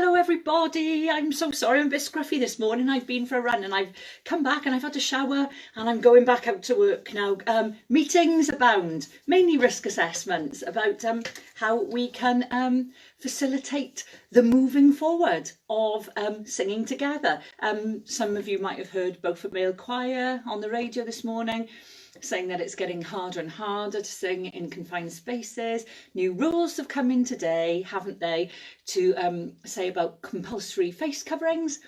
Hello everybody, I'm so sorry I'm a bit scruffy this morning. I've been for a run and I've come back and I've had a shower and I'm going back out to work now. Meetings abound, mainly risk assessments about how we can facilitate the moving forward of singing together. Some of you might have heard Beaufort Male Choir on the radio this morning, saying that it's getting harder and harder to sing in confined spaces. New rules have come in today, haven't they, to say about compulsory face coverings.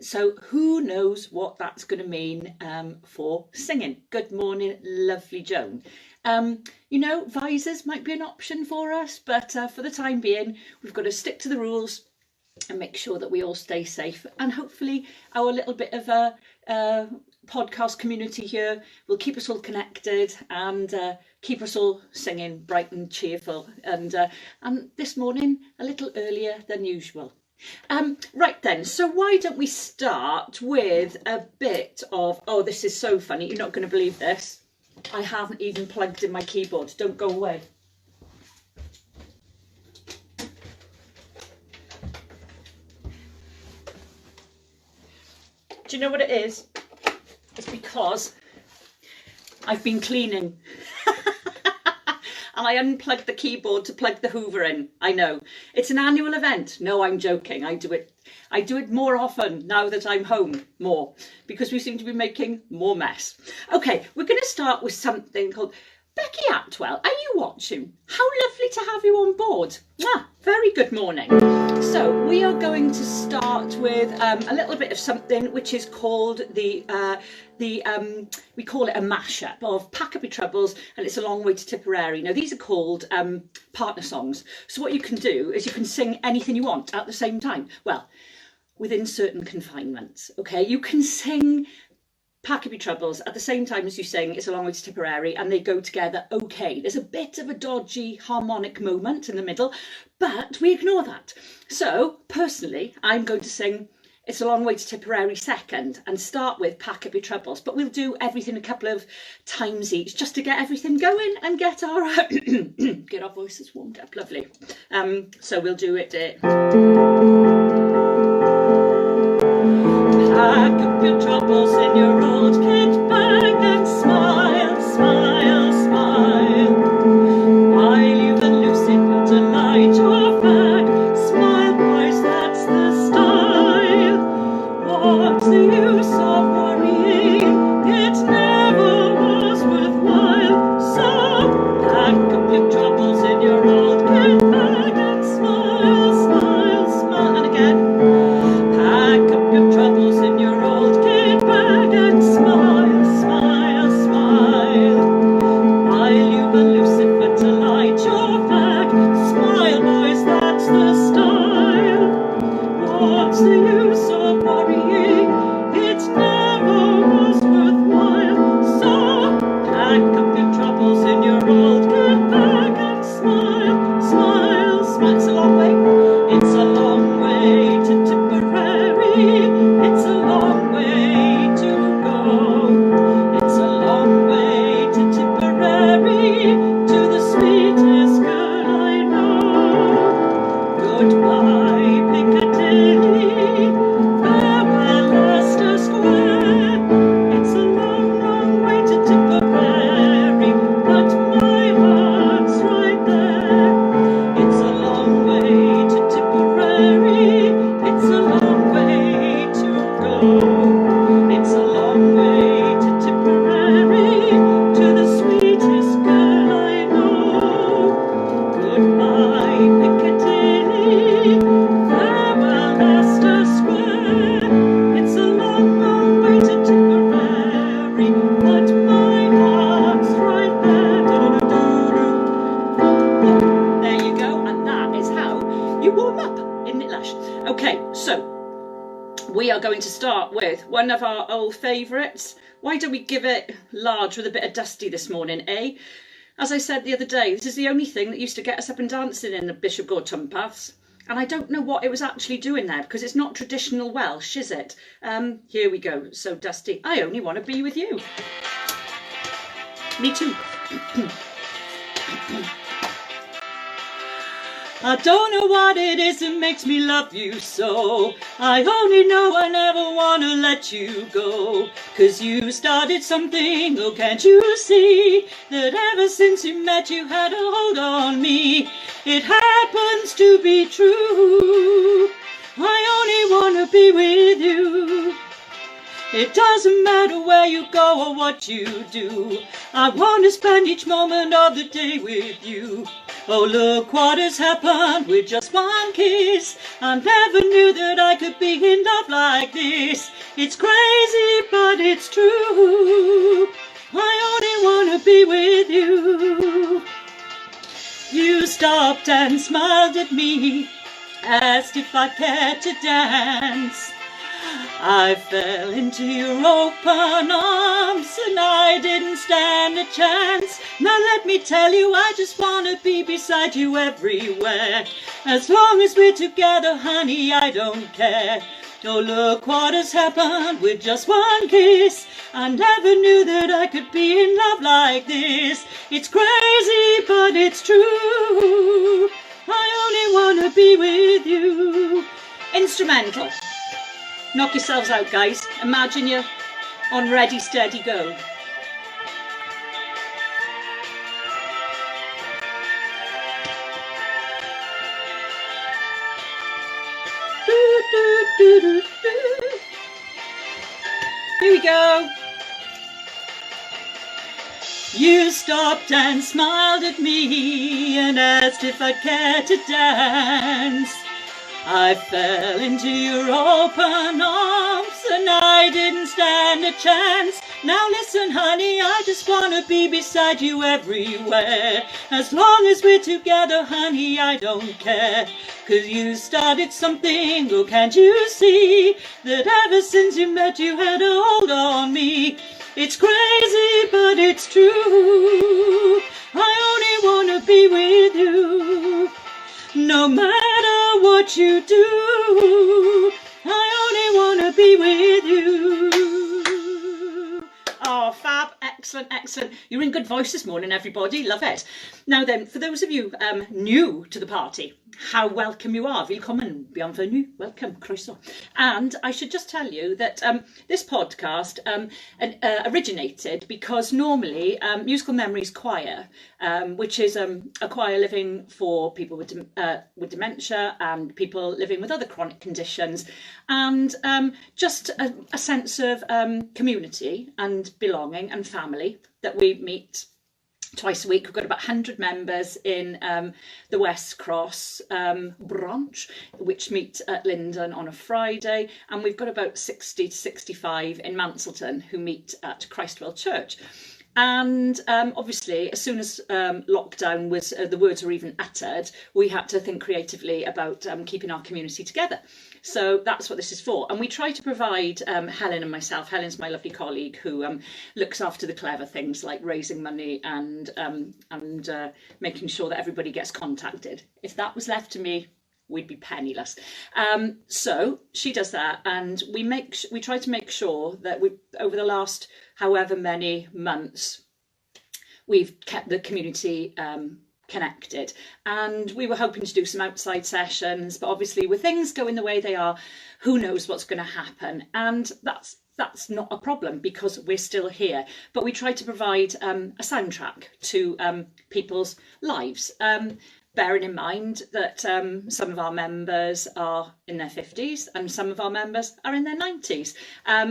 So who knows what that's going to mean for singing. Good morning, lovely Joan. You know, visors might be an option for us, but for the time being, we've got to stick to the rules and make sure that we all stay safe. And hopefully our little bit of a podcast community here will keep us all connected and keep us all singing bright and cheerful. And this morning, a little earlier than usual. Right then, so why don't we start with a bit of, oh, this is so funny, you're not going to believe this. I haven't even plugged in my keyboard. Don't go away. Do you know what it is? It's because I've been cleaning and I unplugged the keyboard to plug the Hoover in. I know it's an annual event. No, I'm joking. I do it more often now that I'm home more because we seem to be making more mess. Okay, we're going to start with something called Becky Atwell. Are you watching? How lovely to have you on board. Very good morning. So we are going to start with a little bit of something which is called we call it a mashup of Pack Up Your Troubles and It's a Long Way to Tipperary. Now these are called partner songs. So what you can do is you can sing anything you want at the same time. Well, within certain confinements. Okay, you can sing Pack Up Your Troubles at the same time as you sing It's a Long Way to Tipperary, and they go together okay. There's a bit of a dodgy harmonic moment in the middle, but we ignore that. So personally, I'm going to sing It's a Long Way to Tipperary second and start with Pack Up Your Troubles, but we'll do everything a couple of times each just to get everything going and get our get our voices warmed up. Lovely. So we'll do it. Pack up your troubles in your old kit bag and smile, smile, smile. While you've a lucid will delight your bag. Smile, boys, that's the style. What's the use of worrying? It never was worthwhile. So pack up your troubles in your old kit bag and smile, smile, smile. And again. Pack up your troubles in your old kit bag and smile, smile, smile. While you've a Lucifer to light your bag, smile, boys, that's the style. What's the use of worrying? It never was worthwhile. So pack up your troubles in your old kit bag and smile, smile, smile. It's a long way. It's a long way to Tipperary. It's a long way to go. It's a long way to Tipperary, to the sweetest girl I know. Goodbye, Piccadilly. Farewell, Leicester Square. It's a long, long way to Tipperary, but my heart's right there. It's a long way to Tipperary. It's a long way to go. It's a long way to Tipperary, to the sweetest girl I know. Goodbye, Piccadilly. Farewell, Leicester Square. It's a long, long way to Tipperary, but my heart's right there. There you go, and that is how you warm up, isn't it, Lush? Okay, so we are going to start with one of our old favourites. Why don't we give it large with a bit of dusty this morning, eh? As I said the other day, this is the only thing that used to get us up and dancing in the Bishop Gore Tunpaths. And I don't know what it was actually doing there because it's not traditional Welsh, is it? Here we go. So dusty. I only want to be with you. Me too. I don't know what it is that makes me love you so. I only know I never wanna let you go. 'Cause you started something, oh can't you see? That ever since you met you had a hold on me. It happens to be true. I only wanna be with you. It doesn't matter where you go or what you do. I want to spend each moment of the day with you. Oh, look what has happened with just one kiss. I never knew that I could be in love like this. It's crazy, but it's true. I only want to be with you. You stopped and smiled at me, asked if I cared to dance. I fell into your open arms and I didn't stand a chance. Now let me tell you, I just wanna be beside you everywhere. As long as we're together, honey, I don't care. Oh, look what has happened with just one kiss. I never knew that I could be in love like this. It's crazy, but it's true. I only wanna be with you. Instrumental. Knock yourselves out, guys. Imagine you're on ready, steady, go. Do, do, do, do, do. Here we go. You stopped and smiled at me and asked if I'd care to dance. I fell into your open arms and I didn't stand a chance. Now listen, honey, I just wanna be beside you everywhere. As long as we're together, honey, I don't care. 'Cause you started something, oh can't you see? That ever since you met you had a hold on me. It's crazy, but it's true. I only wanna be with you. No matter what you do, I only wanna be with you. Oh, fab, excellent, excellent. You're in good voice this morning, everybody, love it. Now then, for those of you new to the party, how welcome you are. Willkommen, bienvenue, welcome, croissant. And I should just tell you that this podcast originated because normally Musical Memories Choir, which is a choir living for people with dementia and people living with other chronic conditions, and just a sense of community and belonging and family that we meet twice a week. We've got about 100 members in the West Cross branch, which meet at Linden on a Friday, and we've got about 60 to 65 in Mansleton who meet at Christwell Church. And obviously, as soon as lockdown was, the words were even uttered, we had to think creatively about keeping our community together. So that's what this is for. And we try to provide Helen and myself. Helen's my lovely colleague who looks after the clever things like raising money and making sure that everybody gets contacted. If that was left to me, we'd be penniless. So she does that, and we try to make sure that over the last however many months, we've kept the community connected. And we were hoping to do some outside sessions, but obviously with things going the way they are, who knows what's going to happen. And that's not a problem because we're still here. But we try to provide a soundtrack to people's lives. Bearing in mind that some of our members are in their 50s and some of our members are in their 90s.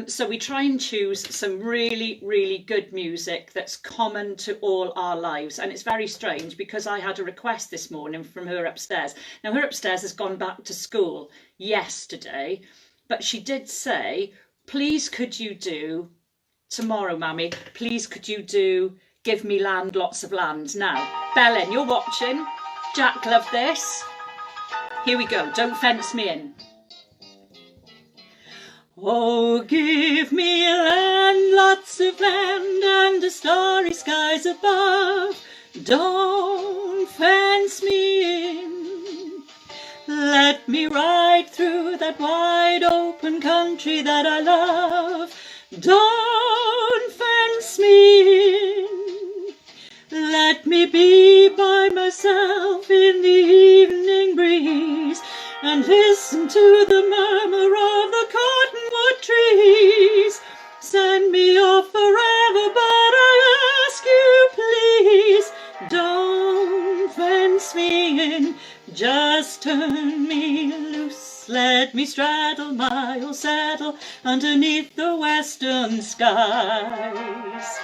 So we try and choose some really, really good music that's common to all our lives. And it's very strange because I had a request this morning from her upstairs. Now, her upstairs has gone back to school yesterday, but she did say, please could you do, tomorrow, Mammy, please could you do Give Me Land, Lots of Land. Now, Belen, you're watching. Jack loved this. Here we go. Don't fence me in. Oh, give me land, lots of land, and the starry skies above. Don't fence me in. Let me ride through that wide open country that I love. Don't fence me in. Let me be by myself in the evening and listen to the murmur of the cottonwood trees. Send me off forever, but I ask you please, don't fence me in, just turn me loose. Let me straddle my old saddle underneath the western skies.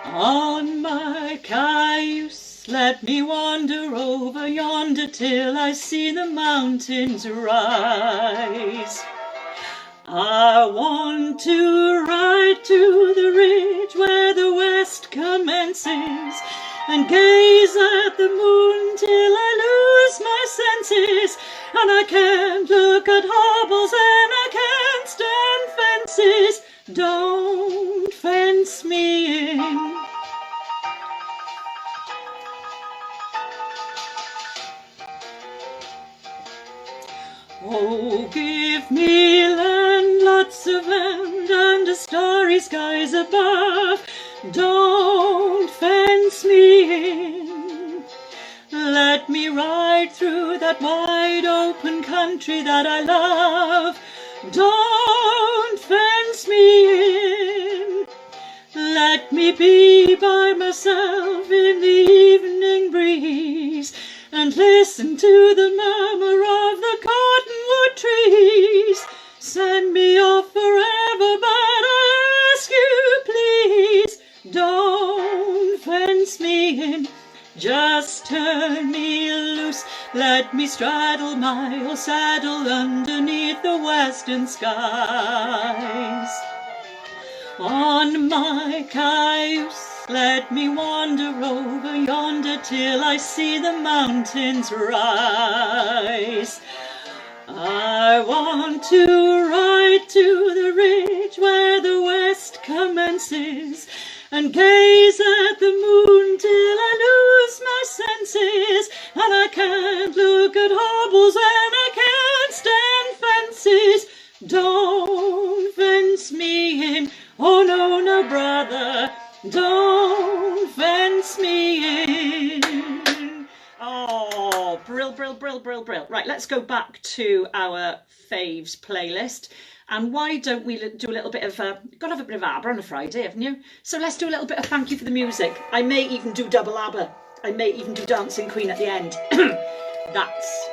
On my cayuse, let me wander over yonder till I see the mountains rise. I want to ride to the ridge where the west commences, and gaze at the moon till I lose my senses. And I can't look at hobbles and I can't stand fences. Don't fence me in. Oh, give me land, lots of land, and the starry skies above. Don't fence me in. Let me ride through that wide open country that I love. Don't fence me in. Let me be by myself in the evening breeze, and listen to the murmur of the cottonwood trees. Send me off forever, but I ask you please, don't fence me in, just turn me loose. Let me straddle my old saddle underneath the western skies. On my cayuse, let me wander over yonder till I see the mountains rise. I want to ride to the ridge where the west commences, and gaze at the moon till I lose my senses. And I can't look at hobbles and I can't stand fences. Don't fence me in. Oh no, no, brother, don't fence me in. Oh, brill. Right, let's go back to our faves playlist. And why don't we do a little bit of, got to have a bit of ABBA on a Friday, haven't you? So let's do a little bit of Thank You for the Music. I may even do double ABBA. I may even do Dancing Queen at the end. That's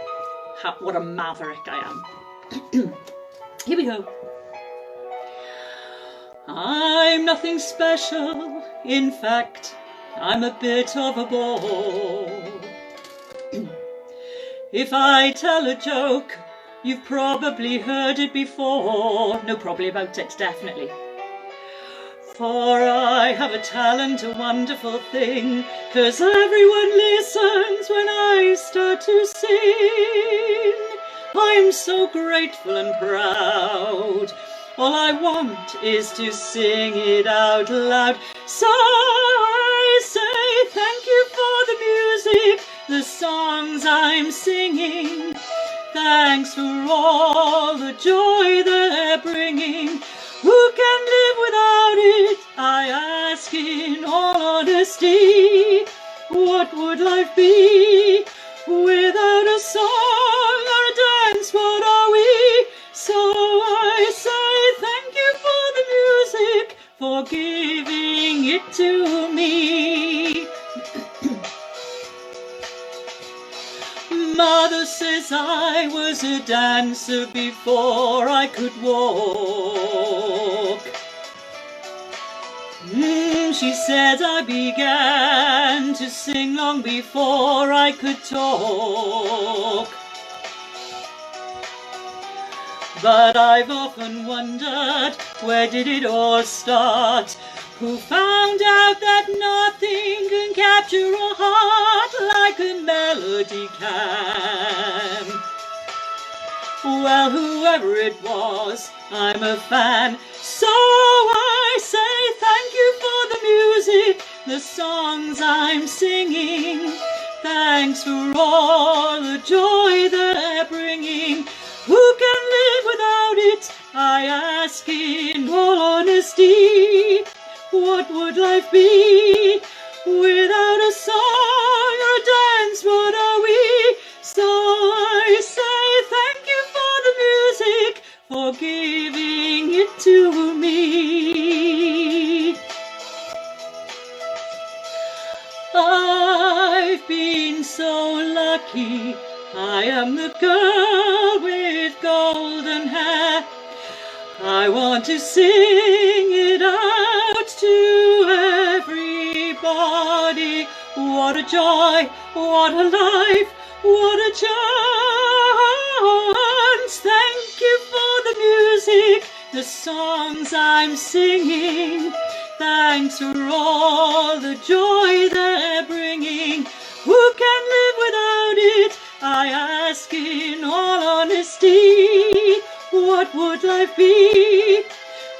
what a maverick I am. Here we go. I'm nothing special, in fact, I'm a bit of a bore. If I tell a joke, you've probably heard it before. No, probably about it, definitely. For I have a talent, a wonderful thing, 'cause everyone listens when I start to sing. I'm so grateful and proud. All I want is to sing it out loud. So I say thank you for the music, the songs I'm singing. Thanks for all the joy they're bringing. Who can live without it? I ask in all honesty. What would life be without a song or a dance? What are we? So I say thank you for the music, for giving it to me. Mother says I was a dancer before I could walk. She said I began to sing long before I could talk. But I've often wondered, where did it all start? Who found out that nothing can capture a heart like a melody can? Well, whoever it was, I'm a fan. So I say thank you for the music, the songs I'm singing. Thanks for all the joy they're bringing. Who can live without it? I ask in all honesty. What would life be without a song or a dance? What are we? So I say I've been so lucky. I am the girl with golden hair. I want to sing it out to everybody. What a joy, what a life, what a chance. Thank you for the music, the songs I'm singing. Thanks for all the joy they're bringing. Who can live without it? I ask in all honesty. What would life be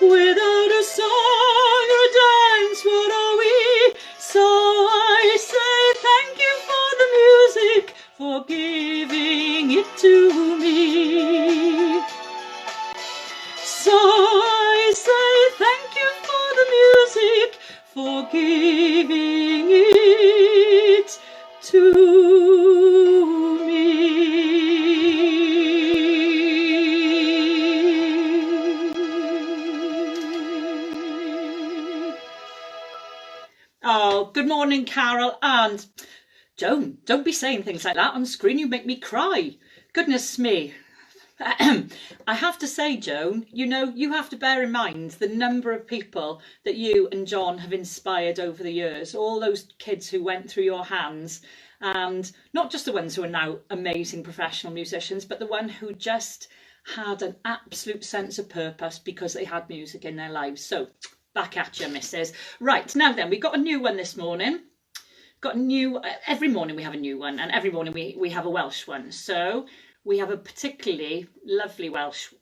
without a song or a dance? What are we? So I say thank you for the music, for giving it to me. So I say thank you for the music, for giving it to me. Oh, good morning, Carol. And Joan, don't be saying things like that on screen. You make me cry. Goodness me. I have to say, Joan, you know, you have to bear in mind the number of people that you and John have inspired over the years, all those kids who went through your hands, and not just the ones who are now amazing professional musicians, but the one who just had an absolute sense of purpose because they had music in their lives. So back at you, missus. Right, now then, we got a new one this morning. Got a new, every morning we have a new one, and every morning we have a Welsh one. So we have a particularly lovely Welsh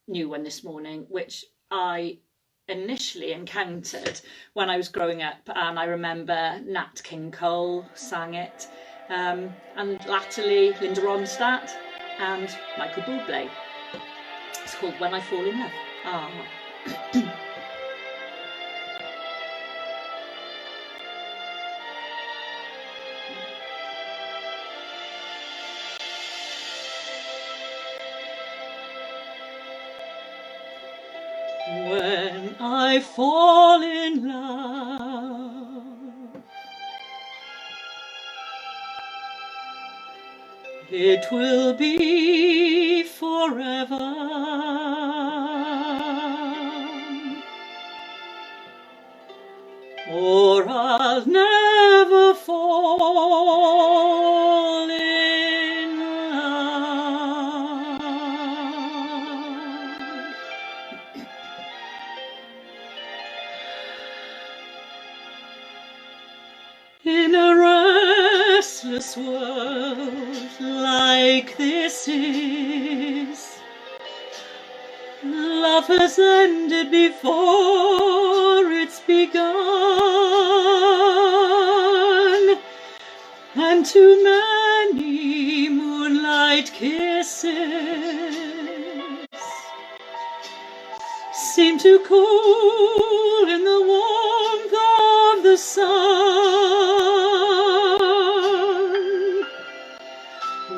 new one this morning, which I initially encountered when I was growing up, and I remember Nat King Cole sang it, and latterly Linda Ronstadt and Michael Bublé. It's called When I Fall in Love. Ah. When I fall in love, it will be forever, or I'll never fall in love. In a restless world like this is, love has ended before it's begun, and too many moonlight kisses seem to cool in the warmth of the sun.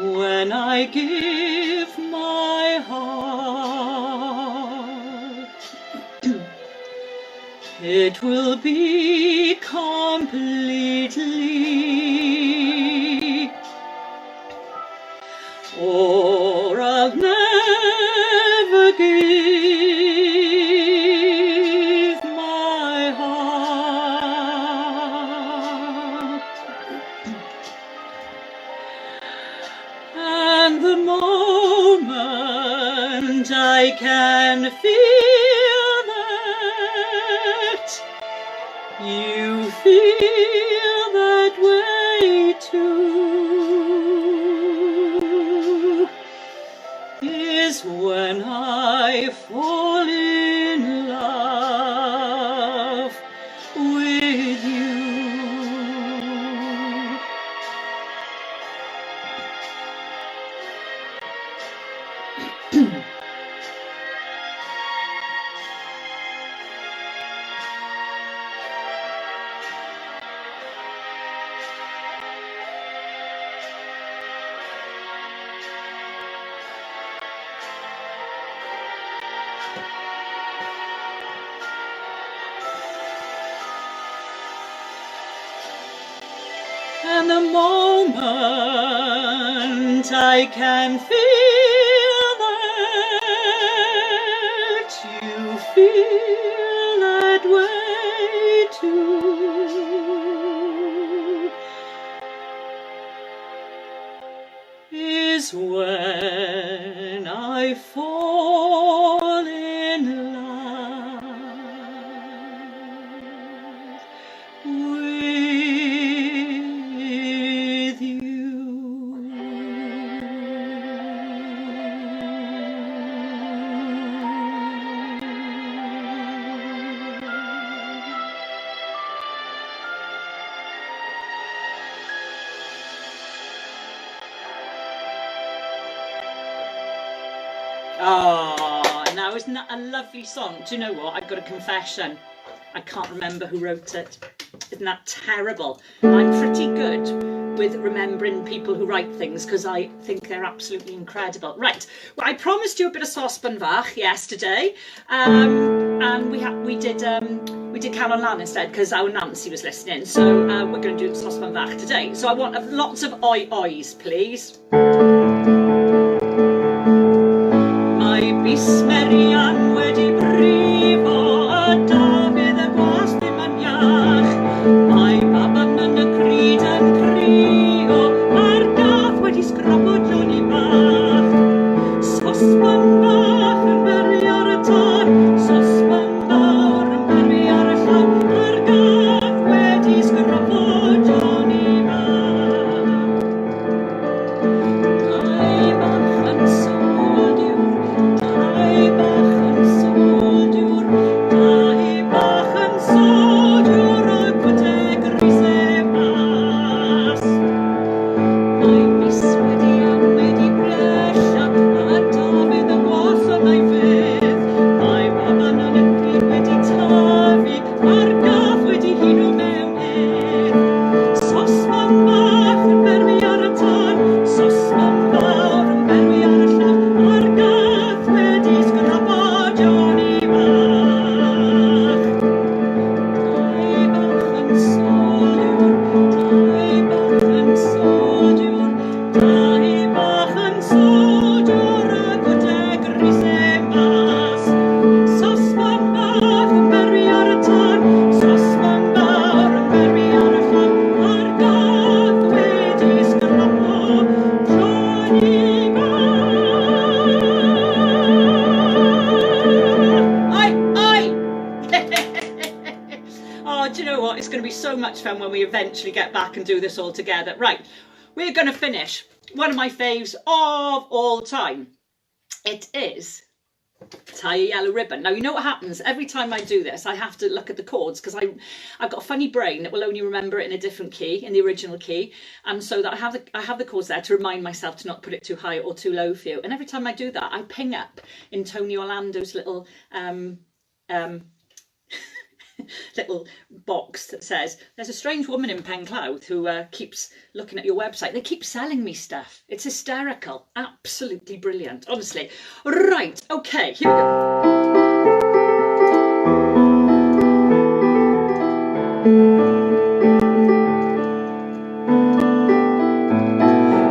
When I give my heart, it will be completely, or I'll never give my heart. And the moment I can feel that you feel that way too, is when I fall in love with you. And the moment I can feel that you feel that way too, is when I fall in love with you. Oh, now isn't that a lovely song? Do you know what? I've got a confession. I can't remember who wrote it. Isn't that terrible? I'm pretty good with remembering people who write things because I think they're absolutely incredible. Right, well, I promised you a bit of Saucepan Fach yesterday, and we did Carol Lan instead because our Nancy was listening. So we're going to do Saucepan Fach today. So I want lots of oi-ois, please. Mae Bismerian wedi brifo a Dafydd y gwas ddim yn iach. Mae baban yn y cryd yn crio a'r gath wedi sgrafo Johnny bach. Sosban bach yn beri ar y tân, sosban fawr yn beri ar y llaw, a'r gath wedi sgrafo Johnny bach. Dau bach yn sodiwr, dau bach yn sodiwr, dau bach yn sodiwr ac wedi grisau mas. Mae mis wedi bresio a Dafydd y gwas yn ei fydd. Mae baban yn y cryd wedi tyfu a'r gath wedi huno mewn hedd. Sosban bach yn berwi ar y tân, sosban fawr yn berwi ar y llaw, a'r gath wedi sgrafo Johnny bach. Dau bach yn sodiwr, dau bach yn sodiwr, dau bach yn sodiwr ac wedi grisau mas. Sosban bach yn berwi ar y tân, sosban fawr yn berwi ar y llaw, a'r gath wedi sgrafo Johnny bach. Oi, oi! Oh, do you know what? It's going to be so much fun when we eventually get back and do this all together. Right, we're going to finish one of my faves of all time. It is Tie a Yellow Ribbon. Now, you know what happens? Every time I do this, I have to look at the chords because I've got a funny brain that will only remember it in a different key, in the original key. And so that I have the chords there to remind myself to not put it too high or too low for you. And every time I do that, I ping up in Tony Orlando's little little box that says, there's a strange woman in Penclouth who keeps looking at your website. They keep selling me stuff. It's hysterical. Absolutely brilliant, honestly. Right, okay, here we go.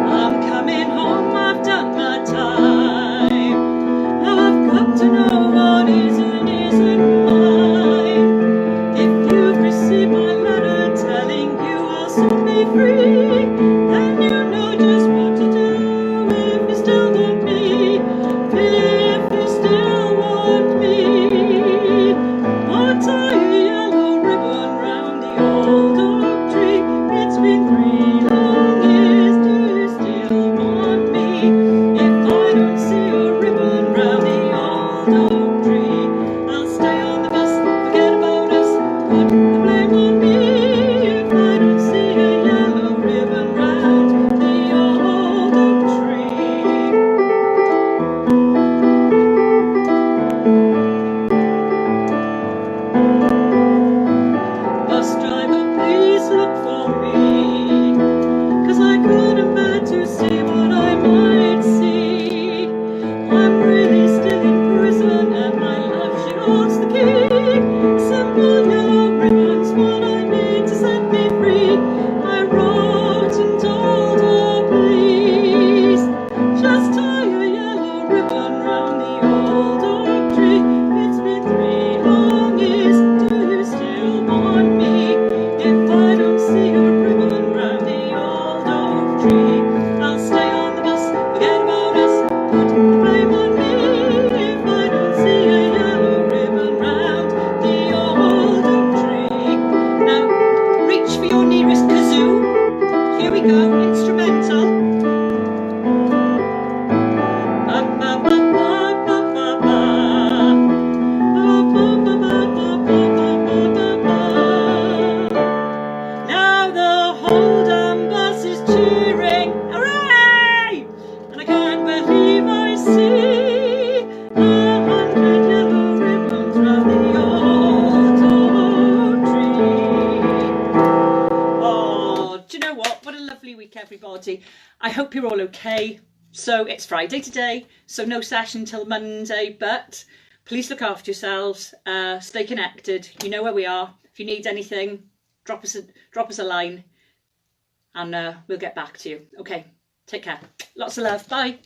I'm coming home, I've done my time. Now I've got to know what is and isn't mine. If you've received my letter telling you I'll soon be free, then you know just what to do if you still want me. If you still want me, I'll tie a yellow ribbon round the old oak tree. It's been 3 long years, do you still want me? If I don't see a ribbon round the old oak tree, I'll stay on the bus, forget about us, put the blame on me. If I don't see a yellow ribbon round here we go, instrumental. Now the Hold'em bus is cheering, hooray! And I can't believe I see 100 yellow ribbons round the auto tree. Oh, do you know what? What a lovely week, everybody. I hope you're all okay. So it's Friday today, so no session till Monday, but please look after yourselves, stay connected. You know where we are. If you need anything, drop us a line and we'll get back to you. Okay, take care. Lots of love. Bye.